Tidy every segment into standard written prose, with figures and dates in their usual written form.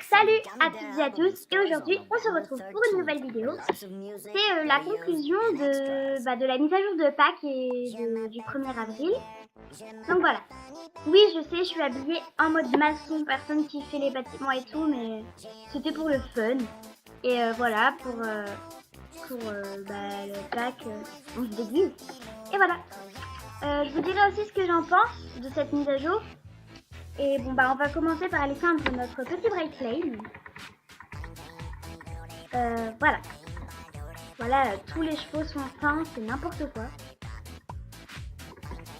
Salut à toutes et à tous, et aujourd'hui on se retrouve pour une nouvelle vidéo. C'est la conclusion de la mise à jour de Pâques et du 1er avril. Donc voilà. Oui, je sais, je suis habillée en mode maçon, personne qui fait les bâtiments et tout, mais c'était pour le fun. Et voilà, pour le Pâques, on se déguise. Et voilà. Je vous dirai aussi ce que j'en pense de cette mise à jour. Et bon on va commencer par aller faire notre petit break lane. Voilà. Voilà, tous les chevaux sont fins, c'est n'importe quoi.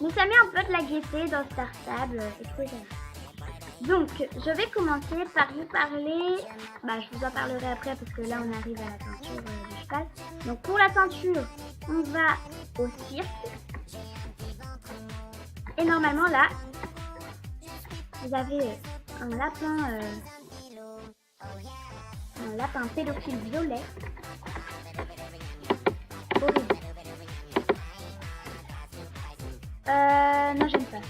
Mais ça met un peu de la gaieté dans Star Stable, etc. Donc, je vais commencer par vous parler. Je vous en parlerai après parce que là on arrive à la teinture du cheval. Donc pour la teinture, on va au cirque. Et normalement là, vous avez un lapin pédophile violet. Horrible. Non, j'aime pas.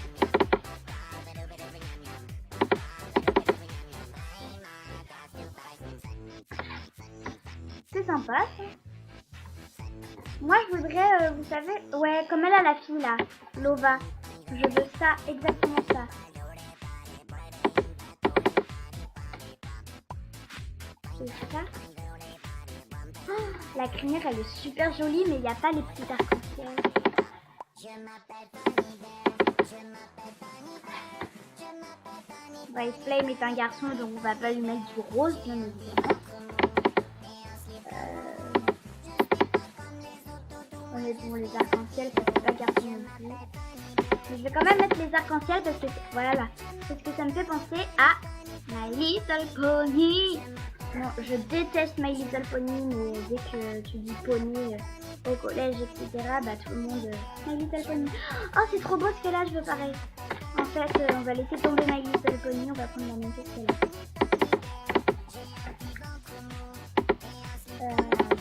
C'est sympa ça. Moi je voudrais, vous savez, ouais, comme elle a la fille là, Lova. Je veux ça, exactement ça. C'est ça. Oh, la crinière elle est super jolie, mais il n'y a pas les petits arcs-en-ciel. Flame est un garçon, donc on va pas lui mettre du rose, bien évidemment. Honnêtement, les arcs-en-ciel, ça fait pas garçon non plus. Mais je vais quand même mettre les arcs-en-ciel parce que voilà, parce que ça me fait penser à My Little Pony. Non, je déteste My Little Pony, mais dès que tu dis pony au collège, etc., tout le monde My Little Pony. Oh, c'est trop beau ce qu'elle a, je veux pareil. En fait, on va laisser tomber My Little Pony, on va prendre la même chose qu'elle a.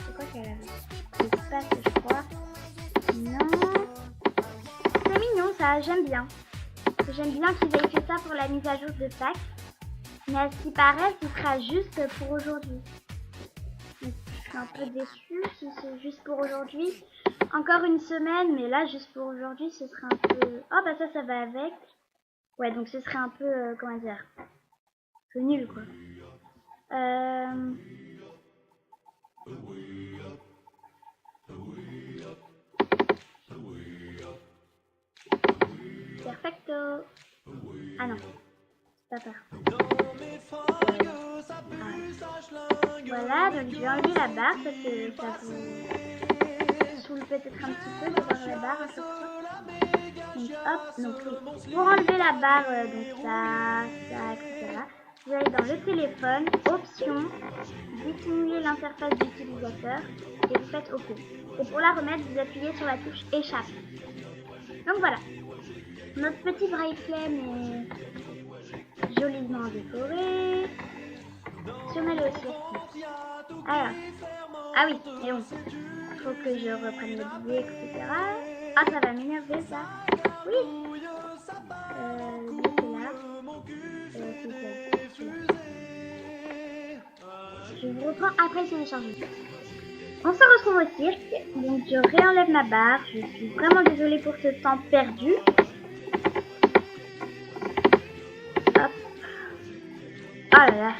C'est quoi qu'elle a? L'espace, je crois. Non. C'est mignon ça, j'aime bien. J'aime bien qu'ils aient fait ça pour la mise à jour de Pâques. Mais à ce qui paraît, ce sera juste pour aujourd'hui. Je suis un peu déçue si c'est juste pour aujourd'hui. Encore une semaine, mais là, juste pour aujourd'hui, ce sera un peu... Oh, ça va avec. Ouais, donc ce serait un peu, comment dire, un peu nul, quoi. Perfecto. Ah non, c'est pas ça. Voilà, donc je vais enlever la barre parce que ça vous saoule peut-être un petit peu de voir la barre à chaque fois. Donc hop, donc pour enlever la barre, donc ça, etc. Vous allez dans le téléphone, options, dissimuler l'interface d'utilisateur et vous faites OK. Et pour la remettre, vous appuyez sur la touche échappe. Donc voilà, notre petit bracelet est joliment décoré. Si on allait au cirque. Alors, ah oui, et bon, faut que je reprenne le billet, etc. Ah, ça va m'énerver ça. Oui. Je vous reprends après le téléchargement. On se retrouve au cirque, donc je réenlève ma barre. Je suis vraiment désolée pour ce temps perdu. Hop. Oh là là.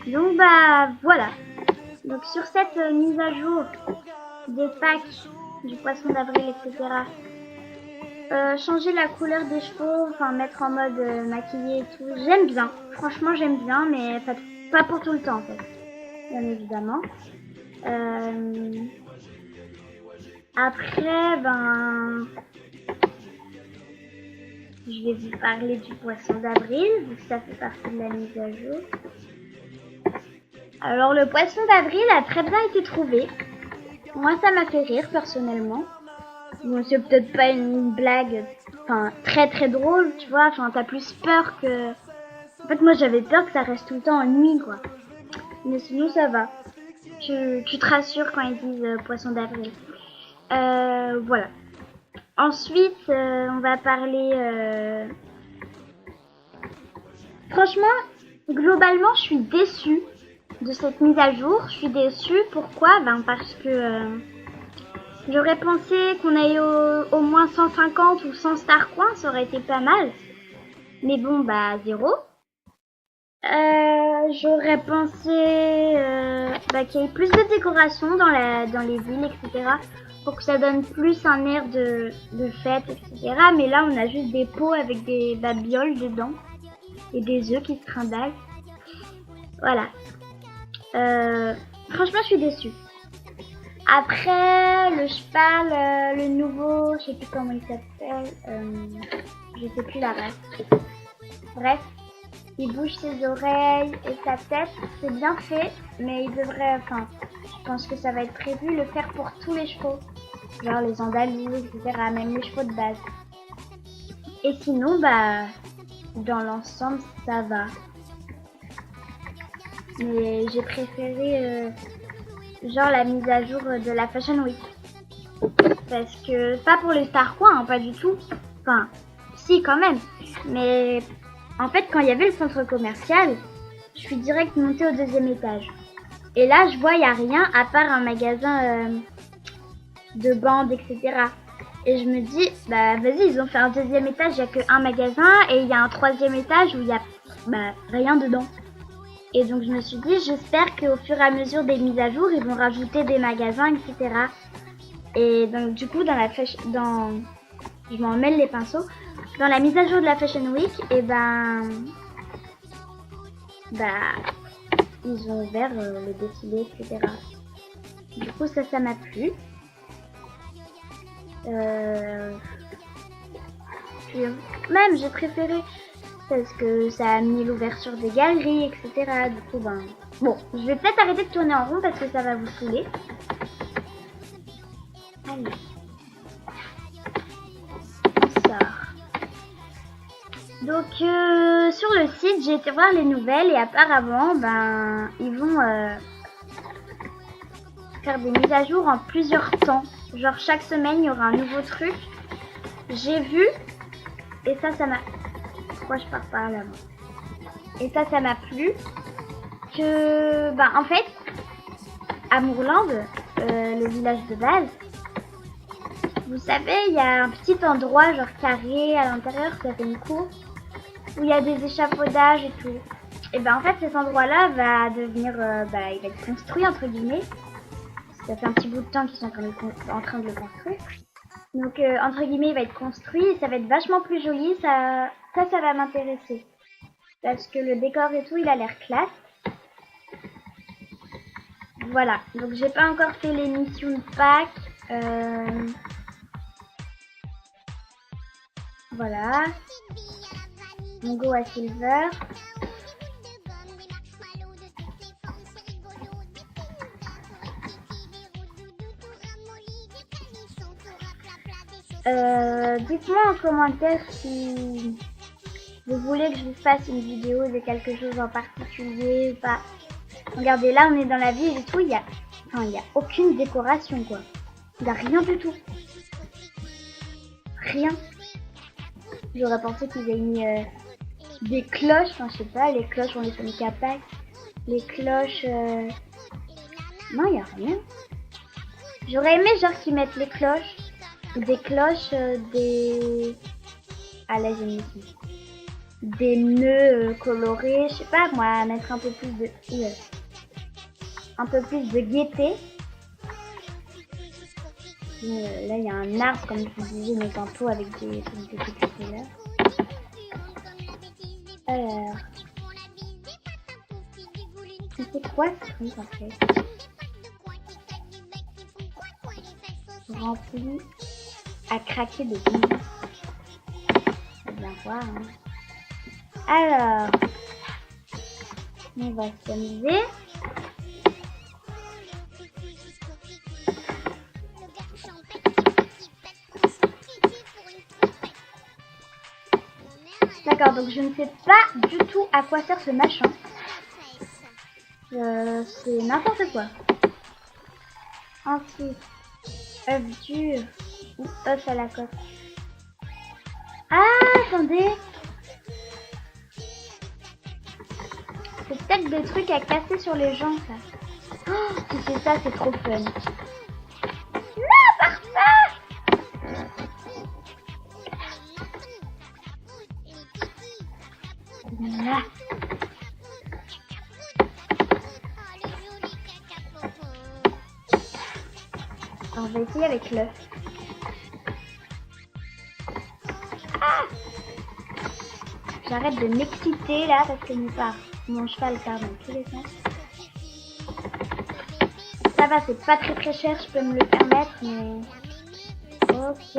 Donc voilà. Donc sur cette mise à jour des Pâques, du poisson d'avril, etc. Changer la couleur des chevaux, enfin mettre en mode maquillé et tout, j'aime bien. Franchement j'aime bien, mais pas pour tout le temps en fait. Bien évidemment. Après, je vais vous parler du poisson d'avril, vu que ça fait partie de la mise à jour. Alors le poisson d'avril a très bien été trouvé. Moi ça m'a fait rire personnellement. Bon, c'est peut-être pas une blague, très très drôle, tu vois. T'as plus peur que... En fait moi j'avais peur que ça reste tout le temps en nuit, quoi. Mais sinon ça va. Tu te rassures quand ils disent poisson d'avril. Voilà. Ensuite, on va parler... Franchement, globalement, je suis déçue de cette mise à jour. Je suis déçue. Pourquoi? Parce que j'aurais pensé qu'on aille au moins 150 ou 100 star coins, ça aurait été pas mal. Mais bon, 0. J'aurais pensé qu'il y ait plus de décoration dans les villes, etc. Pour que ça donne plus un air de fête, etc. Mais là, on a juste des pots avec des babioles dedans et des œufs qui se trimballent. Voilà. Franchement, je suis déçue. Après, le cheval, le nouveau, je sais plus comment il s'appelle, je sais plus la race. Bref, il bouge ses oreilles et sa tête, c'est bien fait, mais il devrait, je pense que ça va être prévu le faire pour tous les chevaux, genre les andalous, etc., même les chevaux de base. Et sinon, dans l'ensemble, ça va. Mais j'ai préféré, genre la mise à jour de la Fashion Week. Parce que, pas pour les star coins, hein, pas du tout. Enfin, si quand même. Mais en fait, quand il y avait le centre commercial, je suis direct montée au 2e étage. Et là, je vois, il n'y a rien à part un magasin de bandes, etc. Et je me dis, vas-y, ils ont fait un 2e étage, il n'y a qu'un magasin. Et il y a un 3e étage où il n'y a rien dedans. Et donc je me suis dit, j'espère qu'au fur et à mesure des mises à jour, ils vont rajouter des magasins, etc. Et donc du coup, je m'en mêle les pinceaux. Dans la mise à jour de la Fashion Week, ils ont ouvert le défilé, etc. Du coup, ça m'a plu. Même j'ai préféré parce que ça a mis l'ouverture des galeries, etc. Du coup, bon, je vais peut-être arrêter de tourner en rond parce que ça va vous saouler. Allez. On sort. Donc, sur le site, j'ai été voir les nouvelles et apparemment, ils vont faire des mises à jour en plusieurs temps. Genre, chaque semaine, il y aura un nouveau truc. J'ai vu, et ça m'a... Pourquoi je pars par là? Et ça m'a plu. Que, en fait, à Moorland, le village de base, vous savez, il y a un petit endroit, genre carré, à l'intérieur, ça fait une cour, où il y a des échafaudages et tout. Et en fait, cet endroit-là va devenir, il va être construit, entre guillemets. Ça fait un petit bout de temps qu'ils sont en train de le construire. Donc, entre guillemets, il va être construit et ça va être vachement plus joli. Ça va m'intéresser. Parce que le décor et tout, il a l'air classe. Voilà. Donc, j'ai pas encore fait les missions de Pâques. Voilà. On go à Silver. Dites-moi en commentaire si vous voulez que je vous fasse une vidéo de quelque chose en particulier ou pas. Regardez, là on est dans la ville et tout, il y a aucune décoration quoi. Il n'y a rien du tout. Rien. J'aurais pensé qu'ils aient mis des cloches, je sais pas, les cloches on les fait qu'à Pâques. Les cloches... Non, il n'y a rien. J'aurais aimé genre qu'ils mettent les cloches. Des cloches, Ah là j'ai mis ici. Des nœuds colorés, je sais pas moi, mettre un peu plus de... un peu plus de gaieté. Là il y a un arbre comme je vous disais, mais tantôt avec des petites couleurs. Alors... C'est quoi ce truc en fait? Rempli à craquer de billes. On va bien voir. Hein. Alors, on va s'amuser. D'accord, donc je ne sais pas du tout à quoi sert ce machin. C'est n'importe quoi. Ensuite, œuf dur ou œuf à la coque. Ah, attendez. peut-être des trucs à casser sur les gens, ça. Oh, si c'est ça, c'est trop fun. Non, parfait. Là. On va essayer avec l'œuf. Ah, j'arrête de m'exciter là parce que mon cheval part dans tous les sens. Ça va, c'est pas très cher, je peux me le permettre, mais... Ok.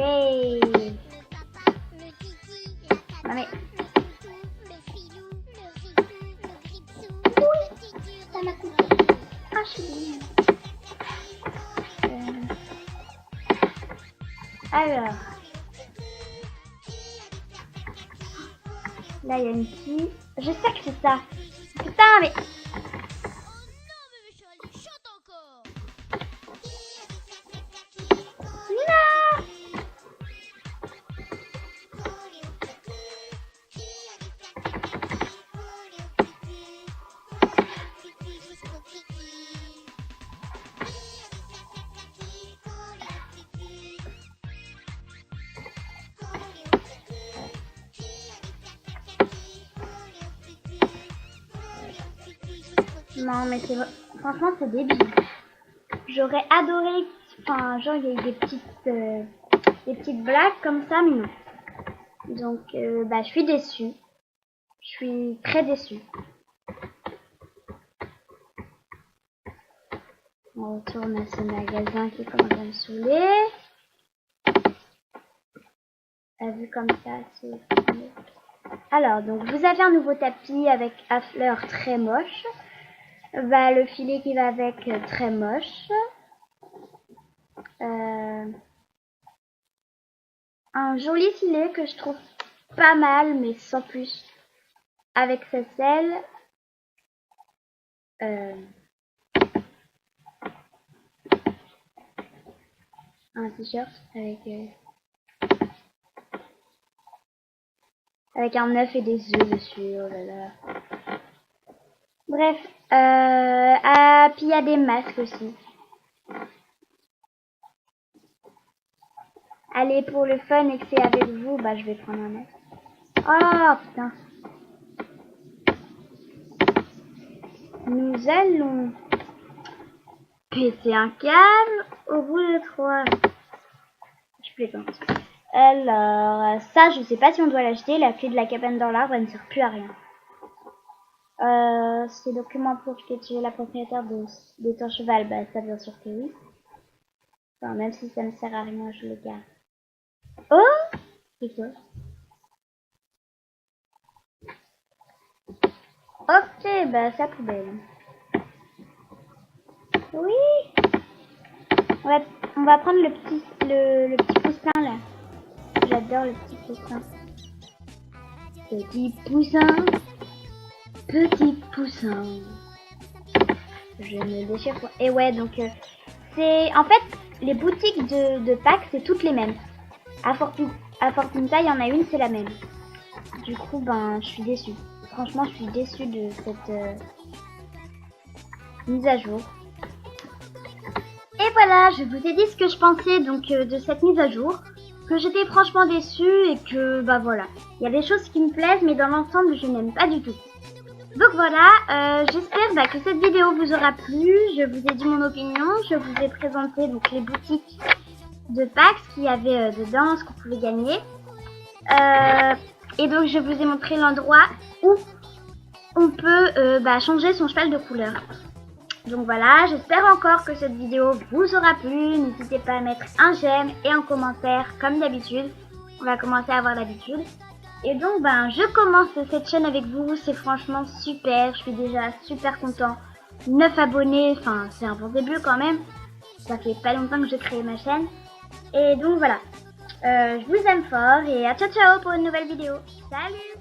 Non mais... Oui, ça m'a coupé. Ah, je suis bien. Alors... Là, il y a une fille. Je sais que c'est ça. Putain, mais... Non, mais c'est... Franchement, c'est débile. J'aurais adoré... Enfin, genre, il y a eu des petites blagues comme ça, mais non. Donc, bah, je suis déçue. Je suis très déçue. On retourne à ce magasin qui commence à me saouler. Vu comme ça, c'est... Alors, donc, vous avez un nouveau tapis avec à fleurs très moche. Bah, le filet qui va avec, très moche. Un joli filet que je trouve pas mal, mais sans plus. Avec sa selle. Un t-shirt avec un œuf et des œufs dessus. Oh là là. Bref, puis il y a des masques aussi. Allez, pour le fun et que c'est avec vous, bah je vais prendre un masque. Oh putain. Nous allons péter un câble au bout de 3. Je plaisante. Alors, ça, je sais pas si on doit l'acheter. La clé de la cabane dans l'arbre, elle ne sert plus à rien. Ces documents pour que tu es la propriétaire de ton cheval, bah ça bien sûr que oui. Enfin, même si ça ne sert à rien, je le garde. Oh, c'est quoi? Ok, bah sa poubelle. Oui. On va prendre le petit poussin là. J'adore le petit poussin. Petit poussin. Petit poussin. Je me déchire pour... Et ouais, donc c'est... En fait, les boutiques de Pâques, c'est toutes les mêmes. À Fortunta, il y en a une, c'est la même. Du coup, ben, je suis déçue. Franchement, je suis déçue de cette mise à jour. Et voilà, je vous ai dit ce que je pensais donc de cette mise à jour. Que j'étais franchement déçue et que, bah voilà. Il y a des choses qui me plaisent, mais dans l'ensemble, je n'aime pas du tout. Donc voilà, j'espère que cette vidéo vous aura plu. Je vous ai dit mon opinion. Je vous ai présenté donc les boutiques de Pâques qu'il y avait dedans, ce qu'on pouvait gagner. Et donc je vous ai montré l'endroit où on peut changer son cheval de couleur. Donc voilà, j'espère encore que cette vidéo vous aura plu. N'hésitez pas à mettre un j'aime et un commentaire comme d'habitude. On va commencer à avoir l'habitude. Et donc je commence cette chaîne avec vous, c'est franchement super, je suis déjà super content. 9 abonnés, enfin c'est un bon début quand même. Ça fait pas longtemps que j'ai créé ma chaîne. Et donc voilà, je vous aime fort et à ciao ciao pour une nouvelle vidéo. Salut!